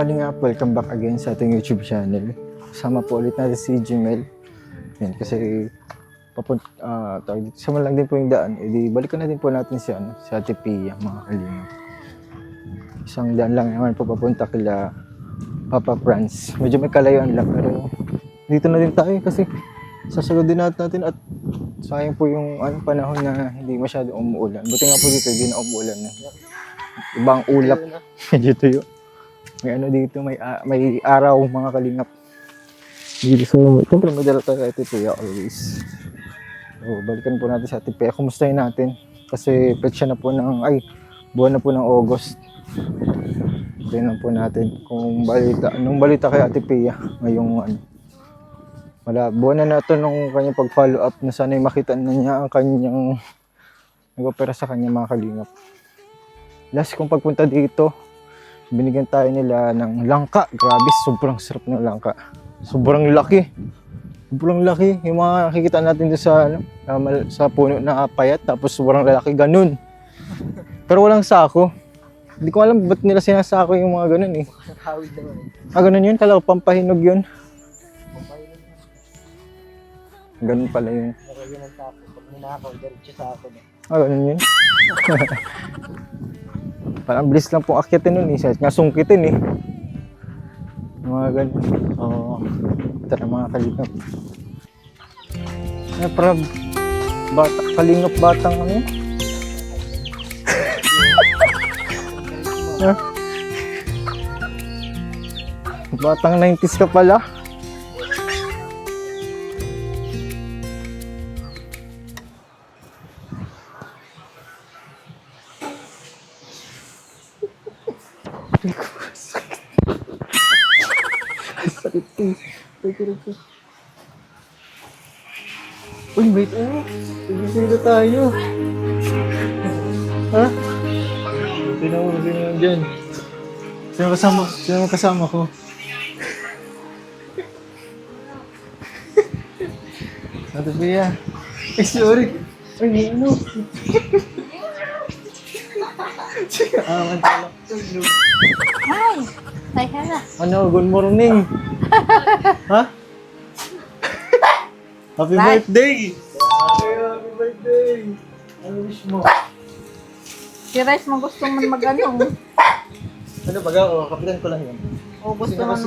Kalingap, welcome back again sa ating YouTube channel. Kasama po ulit natin si Jimel. Yan, kasi sama lang din po yung daan. Balikan na din po natin si Ate Pia, mga kalingap. Isang daan lang naman po papunta kila Papa Franz. Medyo may kalayuan lang, pero dito na din tayo kasi sasagot din natin at sayang po yung panahon na hindi masyado umuulan. Buti nga po dito, hindi na umuulan na. Ibang ulap. Dito yun. May dito, may araw, mga kalingap. Dito siyempre may dala tayo Ate Pia always. So, balikan po natin sa Ate Pia. Kumustahin natin? Kasi petsa na po buwan na po ng August. Tingnan po natin kung anong balita kay Ate Pia ngayong buwan na nato nung kanyang pag-follow up na sana'y makita na niya ang kanyang nag-opera sa kanya, mga kalingap. Last kong pagpunta dito, binigyan tayo nila ng langka. Grabe, sobrang sarap ng langka. Sobrang laki. Sobrang laki. Yung mga nakikita natin doon sa puno na payat, tapos sobrang lalaki, ganun. Pero walang sako. Hindi ko alam ba't nila sinasako yung mga ganun eh. Nakawid naman eh. Ganun yun? Kala ko pampahinog yun. Ganun pala yun. Nakawid ng tapo. Pag ninakaw, diretso sa ako na. Ganun yun. Parang bilis lang pong akyatin nun eh. Nasungkitin eh. Mga ganun. Oo. Tara mga kalingap. Parang kalingap batang yun. Batang 90s ka pala. Sakit eh. Uy, wait. Tigising na tayo. Ha? Sino dyan? Sino kasama ko? Ate Pia. Sorry. Ay, Mantala. Hi, Hannah. Good morning. Ha? Happy birthday! Happy birthday! Ano wish mo? Si Rice mo gusto man Kapitan ko lang yan. O gusto man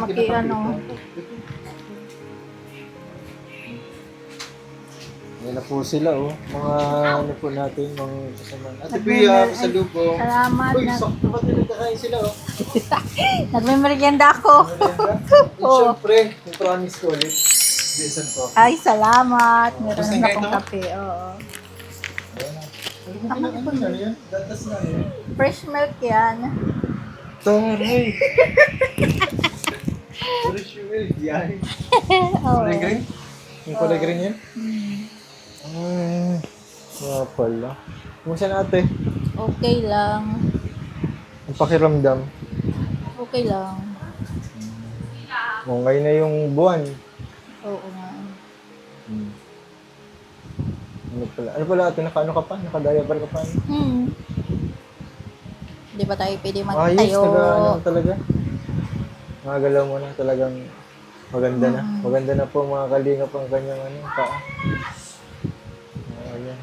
Yan na po sila mga po natin, mga kasama. Ate Pia, pasalubong. Salamat. Uy, sakto pa din nagkakain sila Nagme-merienda ako. Siyempre, yung promise ko ulit. Bisan ko. Ay, salamat. Meron Gusto na nga akong ito? kape. Oo. Ano yan? Gatas na yan. Fresh milk yan. Taray! Fresh milk yan. Kulay green? Yung kulay green yan? Ay, nga pala. Kumusta na ate? Okay lang. Ang pakiramdam. Okay lang. Ngayon na yung buwan. Oo nga. Ano pala ate? Naka-ano ka pa? Naka-diaper ka pa? Di ba tayo pwede Ayos, magtayo? talaga. Mga galaw mo na talagang maganda na. Maganda na po mga kalingap ang kanyang paa. Ayan.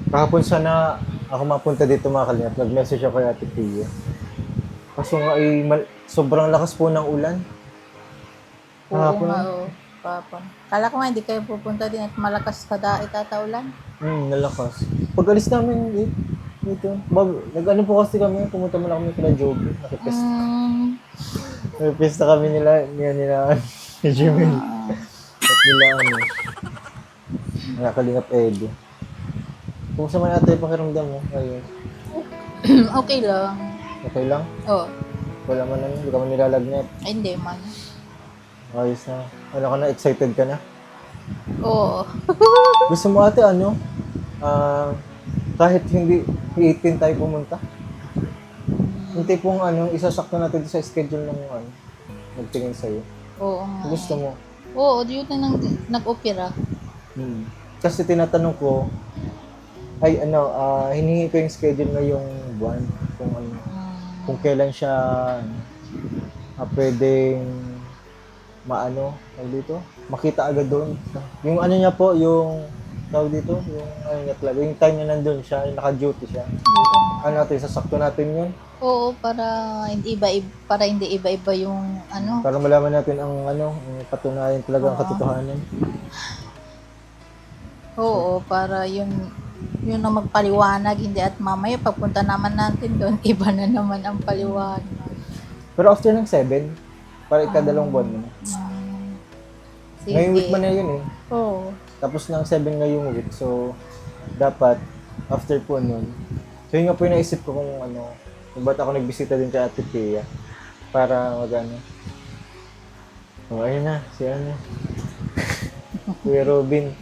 Kahapon sana ako mapunta dito mga kalingap. Nag-message ako kay Ate Pia. Kaso nga sobrang lakas po ng ulan. Oo nga, oo. Papa. Kala ko nga hindi kayo pupunta din at malakas kada itataulan. Nalakas. Pag alis namin dito, nag-ano po kasi kami, pumunta muna kami kila Joby. Nakipesta. Nakipesta kami nila ni Jimmy. At nila nakakalingap Edo. Kumusta man ate pakiramdam mo? Ayun. Okay lang. Okay lang? Oo. Wala man hindi ka man nilalagnet. Ay, hindi man. Ayos na. Ano ka na? Excited ka na? Oo. Gusto mo ate kahit hindi 18 tayo pumunta? Yung tipong isasakto natin sa schedule ng magtingin sa'yo. Oo nga. Gusto mo? Oo, yun na nag-opera. Kasi tinatanong ko, hinihingi ko yung schedule ngayong buwan. Kung kung kailan siya pwedeng dito, makita agad doon. Yung ano niya po, yung tawag dito, yung ano niya talaga, yung time niya nandun siya, yung naka-duty siya. Oo. Ano natin, sasakto natin yun. Oo, para hindi iba-iba yung ano. Para malaman natin ang ang patunayan talaga ang katotohanan. Oo, para yun ang magpaliwanag, hindi at mamaya pagpunta naman natin doon, iba na naman ang paliwanag. Pero after ng 7, para ikadalawang buwan mo na. Sige. Ngayong week man na yun eh. Oo. Tapos ng 7 ngayong week. So, dapat, after po nun. So, yun nga po yung naisip ko kung ba't ako nagbisita din kay Ate Pia. Para Oh, ayun na, si Kuya Robin.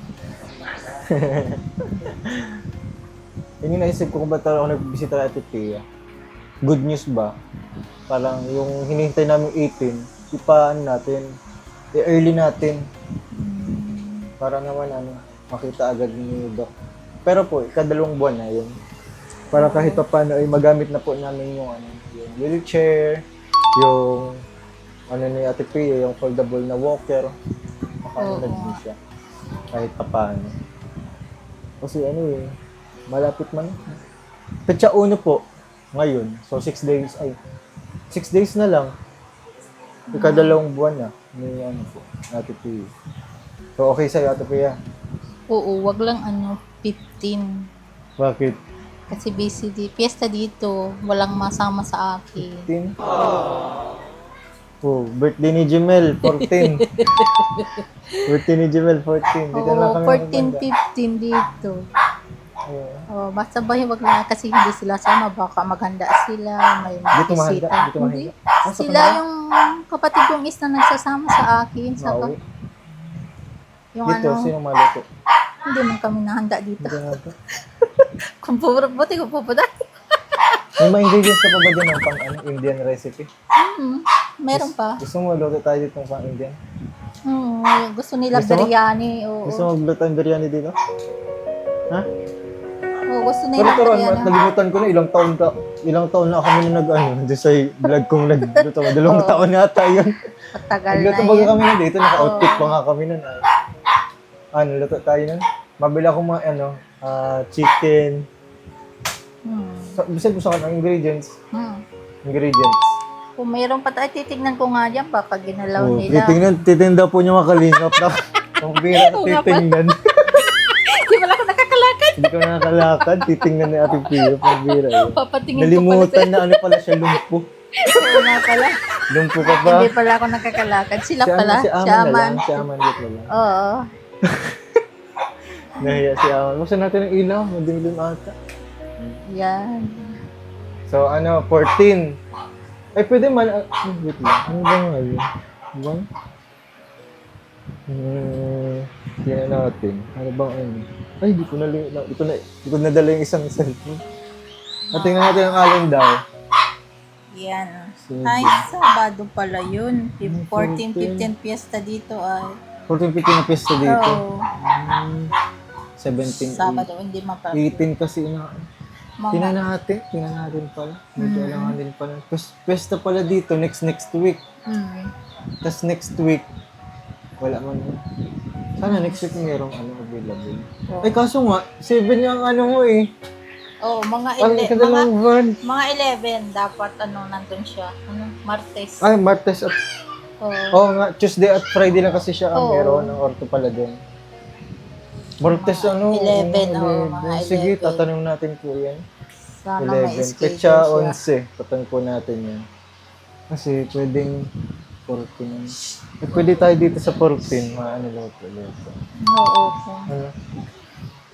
Yun yung naisip ko kung ba't ako nagbisita kay Ate Pia. Good news ba? Parang yung hinihintay namin 18, i-early natin. Para naman makita agad ni Doc. Pero po, ikadalawang buwan na yun. Para kahit pa paano ay magamit na po namin yung yung wheelchair, yung ni Ate Pia, yung foldable na walker. Makaunad din siya. Kahit pa paano. Kasi malapit man. Petsa 1 po, ngayon. So 6 days na lang. Ikadalawang buwan na. May po, Ate Pia. So, okay sa'yo, Ate Pia? Oo, wag lang 15. Bakit? Kasi busy fiesta dito, walang masama sa akin. 15? Oh, birthday ni Jemel, 14. Birthday ni Jemel, 14. Dito na Oo, kami 14, 15 dito. Oh, basta ba wag lang kasi hindi sila sama, baka maghanda sila, may mga Dito mahanda? bisita. Dito mahanda? Hindi. Sila yung kapatid kong is na nagsasama sa akin. Saka, Mauwi. yung Dito, sino maluto? hindi man kami nahanda dito. Dito na to. Buti kung pupunta. May mga ingredients ka pa ba dyan ng pang Indian recipe? Meron pa. Gusto mo luto tayo dito ng pang Indian? Gusto nila Gusto mo? biryani. Oo. Gusto mo magluto ng biryani dito? Ha? Oo, gusto Pero nila turon, biryani. nalimutan ko na ilang taon na kami na doon sa vlog kong nagluto. 2 taon na ata yun. Matagal na Nagluto baga yan. kami na dito, naka-outfit pa nga kami nun. Luto tayo nun. Mabila akong mga chicken. Bisan ko sa kanang ingredients. Ingredients. Kung mayroon pa tayo, titignan ko nga dyan, baka ginalaw nila. Titinda po niyo makalingap na. Kung bira Oo nga titingnan. Di pala ako nakakalakad. Hindi ko nakakalakad, titingnan ni Ate Pio. Kung bira yun. Papatingin ko pala Nalimutan na pala siya, lumpo. Oo nga pala. Lumpo ka pa. Hindi pala ako nakakalakad. Sila pala. Si Aman na lang. Si Aman dito lang. Oo. Nahiya si Aman. Buksan natin ang ilaw. Madilim ata. Yan. So, 14. Ay, pwede man. Wait lang. Ano ba ngayon? Bang? Tingnan natin. Ano bang Ay, di ko nadala yung isang cellphone. Tingnan natin ang calendar. Yan. Sige. Ay, Sabado pala yun. 14, 15 fiesta dito ay. 14-15 na pista dito. Oo. 17, Sabado, hindi mapapag. 18 kasi na. Tingnan Mga. natin pala. Medyo kailangan din pala. Pesta pala dito next week. Tapos next week, wala man. Sana next week mayroong available. Oo. Ay, kaso nga, 7 yung mo eh. Oo, mga Ang ikadalawang buwan. mga 11 dapat nandun siya. Martes. Ay, Martes at... Oo. nga, Tuesday at Friday lang kasi siya ang Oo. meron. Ang orto pala din. Martes 11, mga Sige, 11. tatanong natin po yan. Sana may 11. schedule Petsa siya. 11. Tatanong po natin yan. Kasi pwedeng 14. Pwede tayo dito sa 14. Luto. Oo po.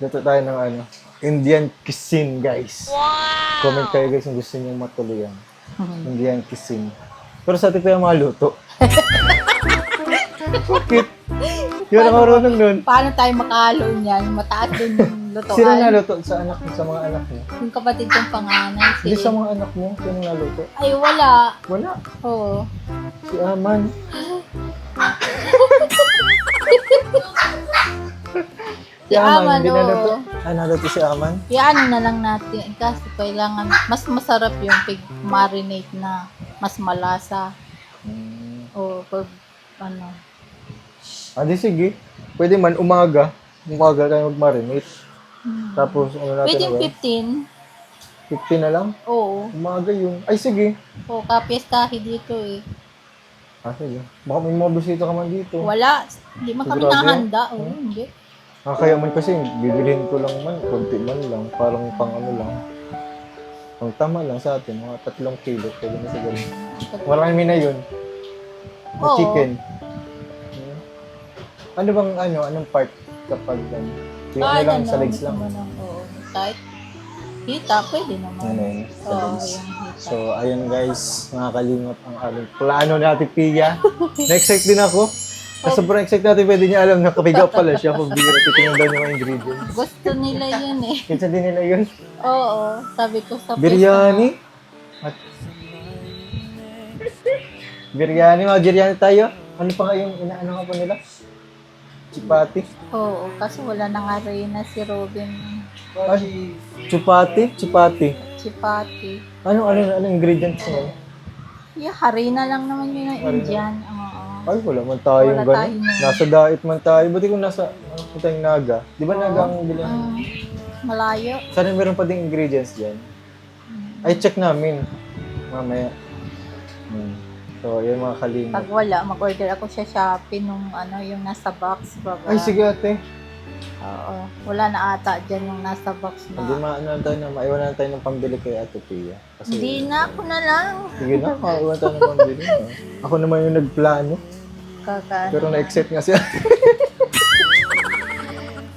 Luto tayo ng Indian cuisine, guys. Wow! Comment kayo guys kung gusto niyo matuloyan. Indian cuisine. Pero sa atin pa yung mga luto. Bakit? Yun ang marunong nun. Paano tayo makahalo niyan? Mataas din yung lutoan. Sino naluto sa mga anak mo? Yung kapatid kong panganay. Hindi sa mga anak mo, sino naluto? Ay, wala. Wala. Oo. Si Aman. Si Aman, hindi naluto. oo. natin si Aman? Iano na lang natin. Kasi kailangan, mas masarap yung pig marinate na mas malasa. O pag, ano. Di sige. Pwede man umaga. Umaga tayo mag-marinate. Tapos, ano natin Pwede na yung ba? 15. 15 na lang? Oo. Umaga yung... Ay, sige. O, kapiestahe dito eh. Sige. Baka may mga bisita ka man dito. Wala. Hindi man kami Sigurado yan? nahanda. Oo, hindi. Kaya man kasi, bibilihin ko lang man. Kunti man lang. Parang pang ano lang. Ang tama lang sa atin. Mga 3 kilo. Pwede na siguro. Marami na yun. Na Oo. chicken. Ano bang anong part kapag yung ano lang, sa legs lang? Oo. Kahit hita, pwede naman. Ano yun, sa Oo, legs. yung hita. So, ayun guys, mga kalingap ang aming plano natin, Pia. Na-excite din ako. Kasi sobrang excite natin, pwede niya alam na kapiga pala siya kung bigyan titingnan daw niya mga ingredients. Gusto nila yun eh. Kinsa din nila yun? Oo, sabi ko sa Biryani? Biryani, mga biryani tayo. Ano pa kayong inaano ka pa nila? Chipati? Oo, kasi wala na nga rin na si Robin. Ay, chupati? Chipati. Chipati. Anong ingredients niya? Yeah, harina lang naman yun ng Harina. Indian. Oo. Ay, wala man tayong Wala gano'n. tayo nun. Nasa diet man tayo. Buti kung nasa tayong naga. Di ba naga ang bilang? Malayo. Sana meron pa ding ingredients dyan. Ay, check namin. Mamaya. So, yun mga kalingap. Pag wala, mag-order ako sa Shopee nung yung nasa box. Baga. Ay, sige ate. Oo. Wala na ata dyan yung nasa box Hindi na. maiwan na tayo ng pambili kay Ate Pia. Kasi, Hindi na, ako na lang. sige na, maiwan tayo ng pambili. Ako naman yung nagplano. Pero na-excite nga siya.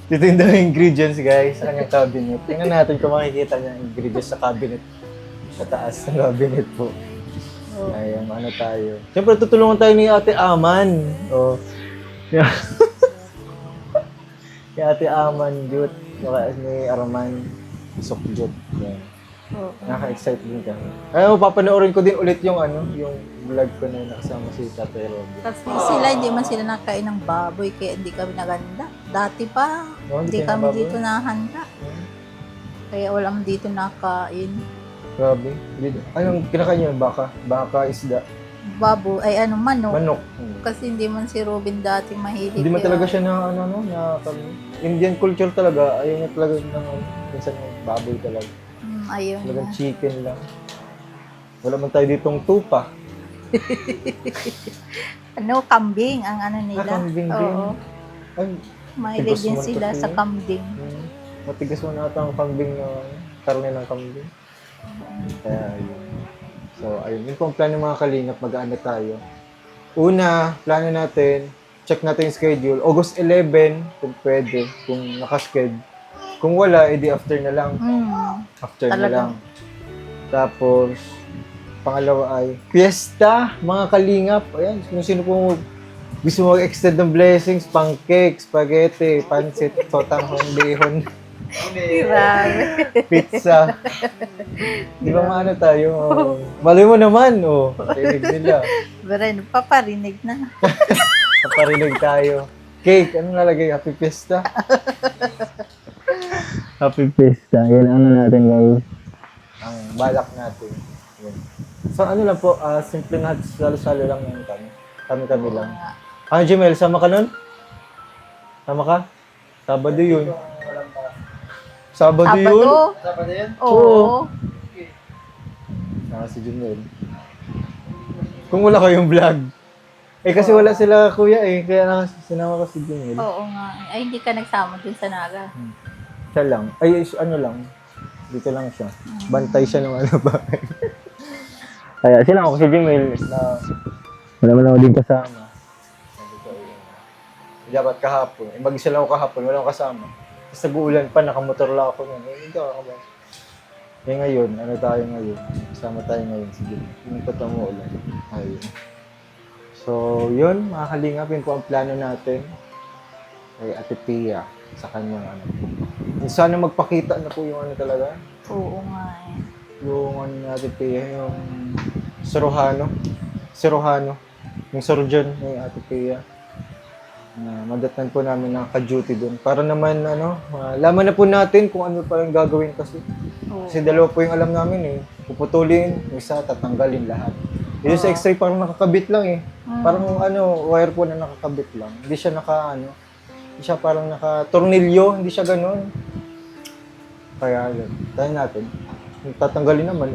Titinda ng ingredients, guys, sa kanyang cabinet. Tingnan natin kung makikita niya ang ingredients sa cabinet. Sa taas ng cabinet po. Ayan, ano tayo. Siyempre, tutulungan tayo ni Ate Aman. O. Ni Ate Aman, Jut. Saka ni Arman, Sokjut. Yan. Oo. Naka-excite din kami. Ayun, papanoorin ko din ulit yung yung vlog ko na nakasama si Tatay Robby. Kasi hindi man sila nakain ng baboy, kaya hindi kami naganda. Dati pa, Oh, hindi kayo kami nababoy? dito nahanda. Kaya walang dito nakain. Grabe. Anong kinakain niyo? Baka? Baka, isda, Baboy, manok. manok. Kasi hindi man si Robin dati mahilig. Hindi man kaya- talaga siya na Indian culture talaga. Ayaw niya talaga minsan ng baboy talaga. Ayun Talagang na. chicken lang. Wala man tayo ditong tupa. Kambing ang nila. Kambing din. Oo. Ay, Mahilig Tigos din man sila kasi sa yun. kambing. matigas mo na ata ang kambing na karne ng kambing. Kaya yun. So, ayun. Yun po ang plano mga kalingap. Mag-aano tayo. Una, plano natin, check natin yung schedule. August 11, kung pwede, kung nakasked. Kung wala, edi after na lang. After na Talaga. lang. Tapos, pangalawa ay, fiesta, mga kalingap. Ayan, kung sino po gusto mag-extend ng blessings, pancake, spaghetti, pancit, sotanghong bihon, Grabe. pizza. Di ba maano tayo? Oh. Malay mo naman, Rinig nila. Pero paparinig na. Naparinig tayo. Cake, anong lalagay? Happy Fiesta? Happy Fiesta. Yan, ano natin guys? Ang balak natin. Yan. So ano lang po, simple na salo-salo lang yung kami. Kami lang. Jemel, sama ka nun? Sama ka? Sabado yun. Sabado yun? Sabado yun? Oo. Si Jemel. Kung wala kayong vlog. Kasi wala sila kuya kaya sinama ko si Jemel. Oo nga. Ay, hindi ka nagsama dun sa Naga. Siya lang. Ano lang. Dito lang siya. Bantay siya ng ba. Kaya sila ako si Jemel na wala man ako din kasama. Dapat kahapon. Mag-isa lang ako kahapon. Wala akong kasama. Tapos nag-uulan pa. Nakamotor lang ako nun. Hindi ako ba? Ngayon. Ano tayo ngayon? Kasama tayo ngayon. Sige. Yung patang mo ulan. Ayun. So, yun. Mga kalingap. Yun po ang plano natin. Kay Ate Pia. Sa kanyang Sana magpakita na po yung talaga. Oo nga Yung Ate Pia. Yung Sirohano. Yung surgeon ni Ate Pia. Madatnan po namin na ka-duty doon. Para naman, laman na po natin kung ano pa yung gagawin kasi. Oo. Kasi dalawa po yung alam namin eh. Puputulin, yung isa tatanggalin lahat. Yung sa X-ray parang nakakabit lang eh. Parang wire po na nakakabit lang. Hindi siya hindi siya parang naka-tornilyo, hindi siya ganun. Kaya yun, tayo natin. Kung tatanggalin naman,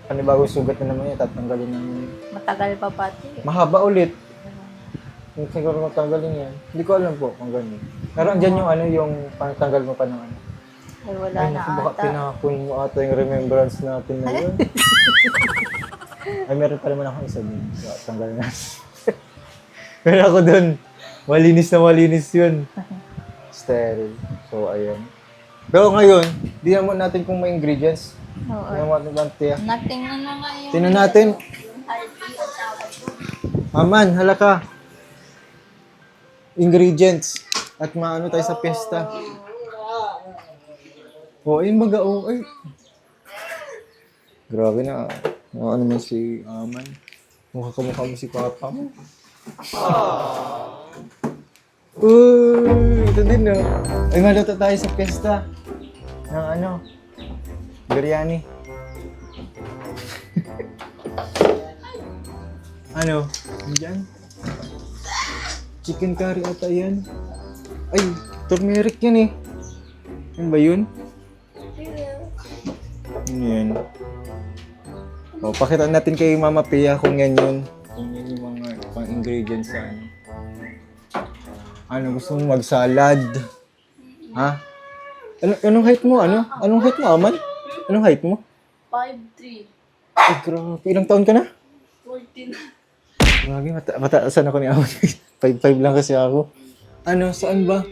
panibagong sugat na naman yun, tatanggalin naman. Matagal pa pati. Mahaba ulit. Yung siguro matanggalin yan. Hindi ko alam po kung ganun. Pero andyan yung pangtanggal mo pa ng ano. Ay, wala Ay, na naku, baka ata. tinakon mo ata yung remembrance natin na yun. Ay, meron pa naman akong isa din. So, tanggal na. Pero ako dun, malinis na malinis yun. Sterile. So, ayan. Pero ngayon, di naman natin kung may ingredients. Oo. Tingnan mo natin, Tiya. Natingnan na nga yung... Tingnan natin. Aman, halaka. Ingredients. At maano tayo sa piyesta. Oh, ayun baga, oh, ay. Grabe na. Ano man si Aman. Mukha mo si Papa mo. Uy, ito din no. Ay, maluto tayo sa piyesta. Ng biryani. Diyan? Chicken curry ata yan. Ay, turmeric yan eh. Yan ba yun? Yan. O, pakita natin kay Mama Pia kung yan yun. Kung yan yung mga pang-ingredients sa gusto mong mag-salad? Ha? Anong height mo? Anong height mo, Aman? Anong height mo? 5'3". Ay, grabe. Ilang taon ka na? 14. Grabe, mataasan ako ni Aman. 5'5 lang kasi ako. Saan ba?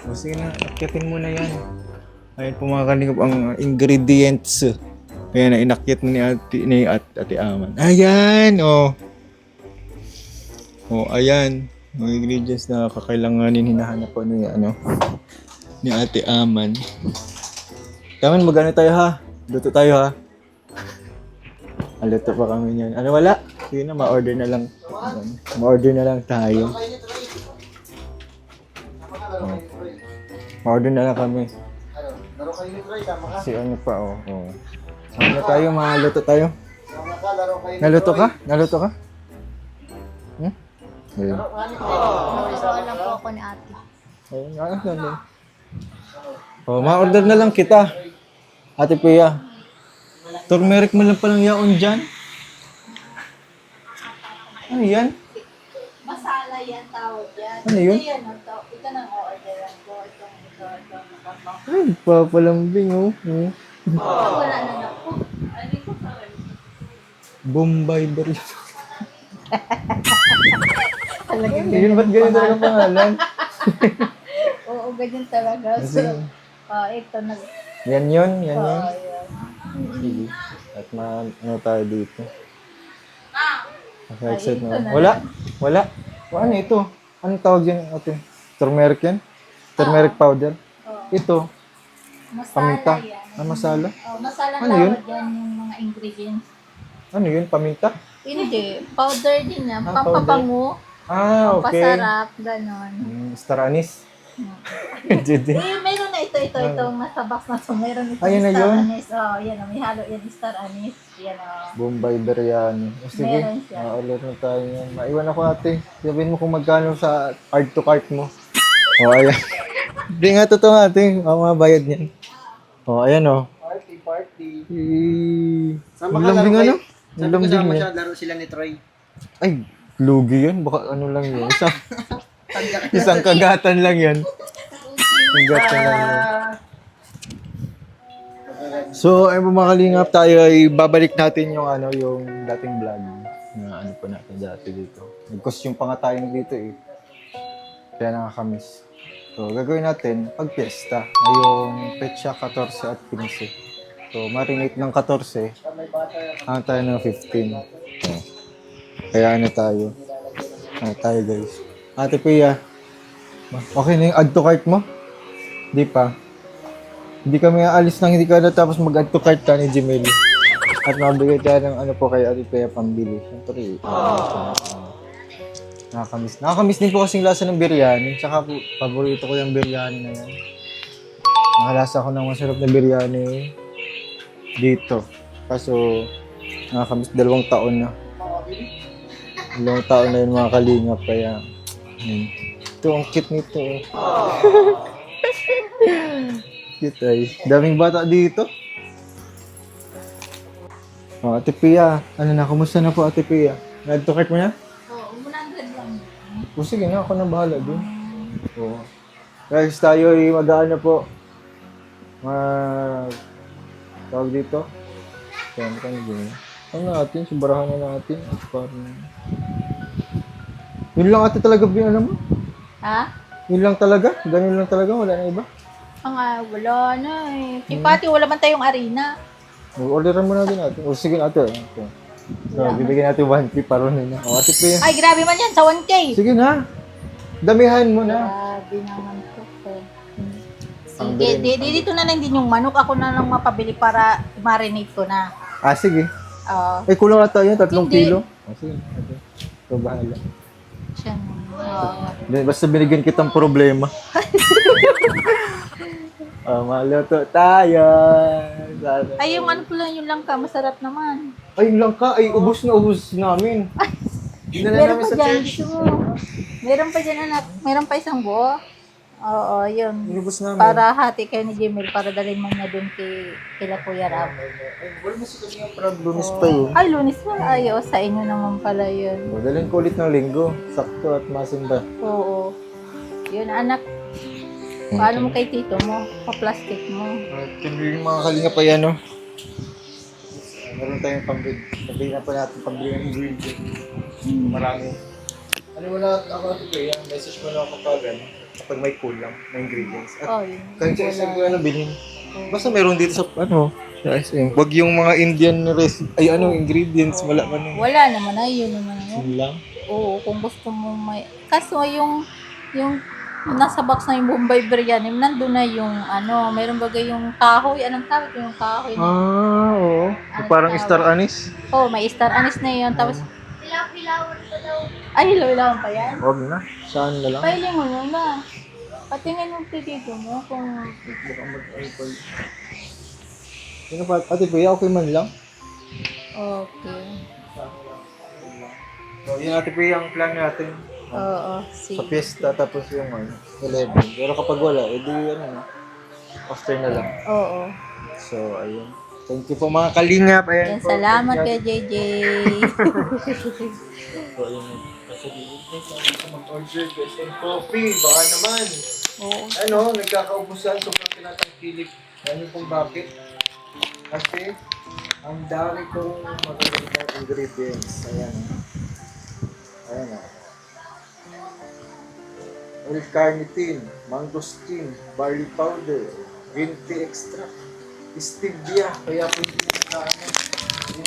O, sige na, akyatin mo na yan. Ayun po mga kalingap ang ingredients. Ayan na, inakyat mo ni Ate Aman. Ayan, oh. Oh, ayan. Mga ingredients na kakailanganin hinahanap po ni Ate Aman. Kaman, magano tayo ha? Luto tayo ha? Luto pa kami niyan. Wala? Sige na, ma-order na lang. Ma-order na lang tayo. Ma-order na lang kami. Laro kayo ni Troy, tama ka? Kasi pa, oh. Sama tayo, maluto tayo. Tama ka, laro kayo ni Naluto Troy. ka? Naluto ka? Ayun. Laro ka ni Troy. Nalutuan lang po ako ni ate. Ayun, nandun. Oh, ma-order na lang kita. Ate Pia. Turmeric mo lang palang yaon dyan. Ano yan? Masala yan, tawag yan. Ano yun? Ito nang orderan ko. Ito. Ay, papalambing, oh. Wala na na po. Ano ko sa Bombay Berry. Talagang Yun, ba't ganyan talaga ang pangalan? Oo, ganyan talaga. So, ito na. Yan yun. Yan. Sige. At tayo dito. Excited ito na. na. Wala. Ano ito? Anong tawag yan ate? Turmeric yan? Turmeric powder? Ito. Masala Paminta. yan. Masala? Masala Ano yun? tawag yan yung mga ingredients. Ano yun? Paminta? Hindi. Powder din yan. Ah, Pampabango. Okay. Pampasarap. Ganon. Star anise. Judy. Meron na ito. Itong nasa box na ito. Meron ito. Ayun na star yun? anise. Yan. May halo yan. Star anise. Yan o. Bombay biryani. Sige. Meron siya. Ulit na tayo yan. Maiwan ako ate. Sabihin mo kung magkano sa card to cart mo. Ayan. Hindi nga totoo ate. Mabayad niyan. Ayan Party. Ang lambing ano? Ang lambing Kasama niya. siya, laro sila ni Troy. Ay, lugi yan. Baka ano lang yun. Isang kagatan lang yan. Kagatan lang yan. So, ay mga kalingap, tayo ay babalik natin yung yung dating vlog na pa natin dati dito. Nag-costume pa nga tayo dito eh. Kaya nakakamiss. So, gagawin natin pag piyesta. Ngayong petsa 14 at 15. So, marinate ng 14. Tayo ng 15. So, kaya tayo. Tayo guys. Ate Pia, okay na yung add to cart mo? Di pa. Hindi kami aalis nang hindi ka natapos mag-add to cart ka ni Gmail. At mabigay tayo ng po kay Ate Pia pambili. Siyempre, Nakakamiss. Nakakamiss din po kasing lasa ng biryani. Tsaka po, paborito ko yung biryani na yan. Nakalasa ko ng masarap na biryani dito. Kaso, nakakamiss 2 taon na. 2 taon na yun mga kalingap. Kaya, ito, ang cute nito. Cute ay. Daming bata dito. Oh, Ate Pia. Ano na, kumusta na po Ate Pia? Nag-tukart mo na? Oo, 100 lang. O sige na, ako na bahala dun. Oo. Guys, tayo ay mag-ano po. Tawag dito. Kaya ano kami din. Ano natin, subarahan na natin. Parang... Yun lang ate talaga, alam mo? Ha? Yun lang talaga? Ganun lang talaga? Wala na iba? Wala na eh. Pati wala man tayong arena. Orderan mo na din natin. O sige ate. Okay. So, bibigyan natin 1K para na. O ate Pia. Ay, grabe man yan, sa 1K. Sige na. Damihan mo na. Grabe naman po. Sige, dito na lang din yung manok. Ako na lang mapabili para marinate ko na. Ah, sige. Oo. Kulang ata yun, 3 Hindi. kilo. Ah, sige. Okay. So, bahala. Siya na. Oo. Basta binigyan kitang problema. Maluto tayo. Ay, yung ano pala, yung langka, masarap naman. Ay, yung langka. Ay, ubos na ubos namin. Dinala Meron namin pa sa dyan, church. gusto mo. Meron pa dyan, anak. Meron pa isang buo. Oo, yun. Inubos namin. Para hati kayo ni Jimel, para dalhin mo niya dun kila Kuya Rab. Ay, wala mo si kanya parang lunes pa yun. Ay, lunis pa. Ay, sa inyo naman pala yun. Dalhin ko ulit ng linggo. Sakto at masimba. Oo. Yun, anak. Paano mo kay tito mo? Pa-plastic mo. Yung mga kalinga pa yan, no? Meron tayong pambili. Sabihin na pa natin pambili ng ingredient. Marami. Ano wala ako ito kaya? Message mo na ako kapag may kulang na ingredients. At Oh, yun. kahit sa SM ko na bilhin. Basta meron dito sa sa SM. Wag yung mga Indian recipe. Ay ingredients. Wala man. Wala naman ay, yun naman. Yun lang. Oo, kung gusto mo may... Kaso yung nasa box na yung Bombay Biryani, nandun na yung mayroon bagay yung kahoy. Anong tawag yung kahoy? Oo. Parang star anise. Oh, may star anise na yun. Tapos, hilaw-hilawan pa daw. Ay, hilaw-hilawan pa yan? Wag na. Saan na lang? Pailing mo na. Patingin mo titito mo kung... Ano pa? Ate Pia, okay man lang. Okay. So, yun Ate Pia ang plan natin. Oo, Sa sige. fiesta tapos yung 11. Pero kapag wala, edi after na lang. Oo. So, ayun. Thank you po mga kalingap. Ayan Yan, po. salamat kay JJ. So, ayun. Kasi di mag-order guys and coffee. Baka naman. Oo. Nagkakaubusan. Sobrang tinatangkilik. Ano kung bakit? Kasi, ang dami kong magagandang ingredients. Ayan. Ayan o. L-carnitine, mangosteen, barley powder, green tea extract, stevia, kaya po hindi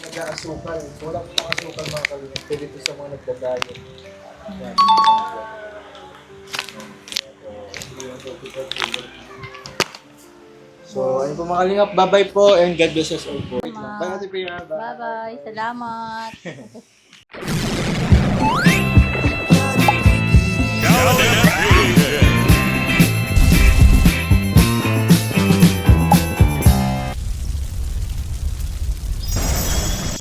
nag-aasukal. So, wala po asukal mga kalingap. Pwede ito sa mga nagdadayo. Yan. So, ayun po mga kalingap. Bye-bye po and God bless us all po. Bye, Ate Pia. Bye. Bye-bye. Salamat.